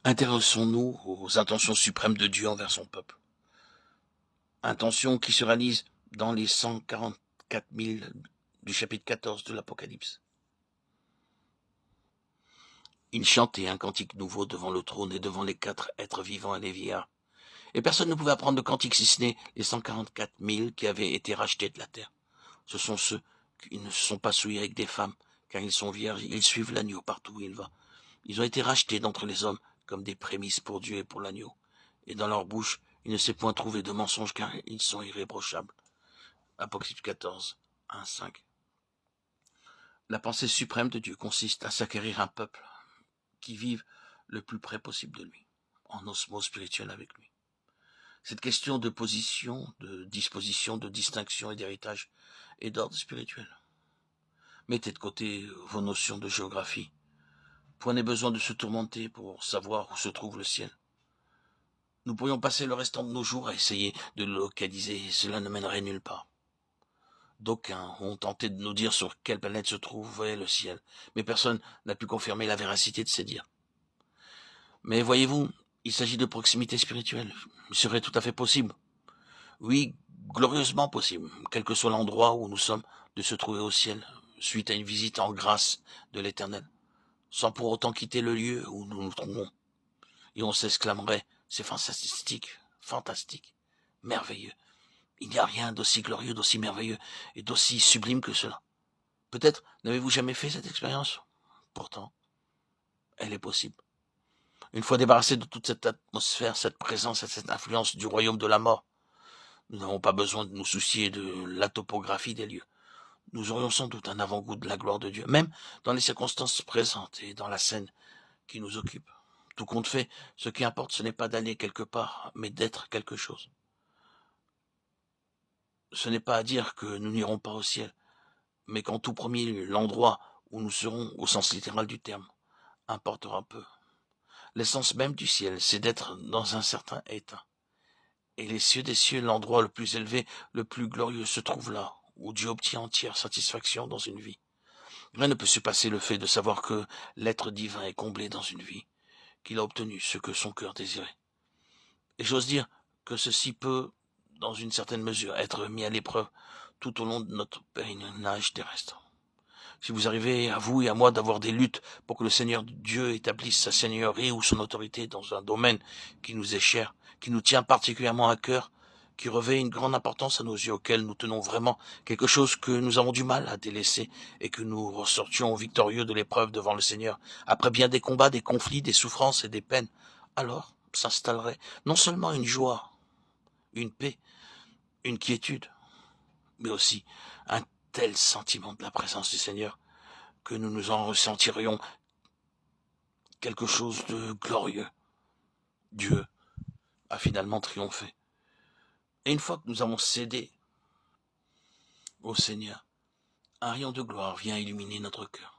Intéressons-nous aux intentions suprêmes de Dieu envers son peuple. Intentions qui se réalisent dans les 144 000 du chapitre 14 de l'Apocalypse. Il chantait un cantique nouveau devant le trône et devant les 4 êtres vivants et les vieillards. Et personne ne pouvait apprendre de cantique si ce n'est les 144 000 qui avaient été rachetés de la terre. Ce sont ceux qui ne se sont pas souillés avec des femmes, car ils sont vierges, ils suivent l'agneau partout où il va. Ils ont été rachetés d'entre les hommes comme des prémices pour Dieu et pour l'agneau. Et dans leur bouche, il ne s'est point trouvé de mensonge, car ils sont irréprochables. Apocalypse 14, 1, 5. La pensée suprême de Dieu consiste à s'acquérir un peuple qui vive le plus près possible de lui, en osmose spirituelle avec lui. Cette question de position, de disposition, de distinction et d'héritage est d'ordre spirituel. Mettez de côté vos notions de géographie. Point n'est besoin de se tourmenter pour savoir où se trouve le ciel. Nous pourrions passer le restant de nos jours à essayer de le localiser et cela ne mènerait nulle part. D'aucuns ont tenté de nous dire sur quelle planète se trouvait le ciel, mais personne n'a pu confirmer la véracité de ces dires. Mais voyez-vous, il s'agit de proximité spirituelle. Il serait tout à fait possible. Oui, glorieusement possible, quel que soit l'endroit où nous sommes, de se trouver au ciel, suite à une visite en grâce de l'Éternel, sans pour autant quitter le lieu où nous nous trouvons. Et on s'exclamerait, c'est fantastique, fantastique, merveilleux. Il n'y a rien d'aussi glorieux, d'aussi merveilleux et d'aussi sublime que cela. Peut-être n'avez-vous jamais fait cette expérience? Pourtant, elle est possible. Une fois débarrassé de toute cette atmosphère, cette présence et cette influence du royaume de la mort, nous n'avons pas besoin de nous soucier de la topographie des lieux. Nous aurions sans doute un avant-goût de la gloire de Dieu, même dans les circonstances présentes et dans la scène qui nous occupe. Tout compte fait, ce qui importe, ce n'est pas d'aller quelque part, mais d'être quelque chose. Ce n'est pas à dire que nous n'irons pas au ciel, mais qu'en tout premier, l'endroit où nous serons, au sens littéral du terme, importera peu. L'essence même du ciel, c'est d'être dans un certain état. Et les cieux des cieux, l'endroit le plus élevé, le plus glorieux, se trouve là, où Dieu obtient entière satisfaction dans une vie. Rien ne peut surpasser le fait de savoir que l'être divin est comblé dans une vie, qu'il a obtenu ce que son cœur désirait. Et j'ose dire que ceci peut, dans une certaine mesure, être mis à l'épreuve tout au long de notre pèlerinage terrestre. Si vous arrivez à vous et à moi d'avoir des luttes pour que le Seigneur Dieu établisse sa seigneurie ou son autorité dans un domaine qui nous est cher, qui nous tient particulièrement à cœur, qui revêt une grande importance à nos yeux, auquel nous tenons vraiment, quelque chose que nous avons du mal à délaisser et que nous ressortions victorieux de l'épreuve devant le Seigneur, après bien des combats, des conflits, des souffrances et des peines, alors s'installerait non seulement une joie, une paix, une quiétude, mais aussi un tel sentiment de la présence du Seigneur que nous nous en ressentirions quelque chose de glorieux. Dieu a finalement triomphé. Et une fois que nous avons cédé au Seigneur, un rayon de gloire vient illuminer notre cœur.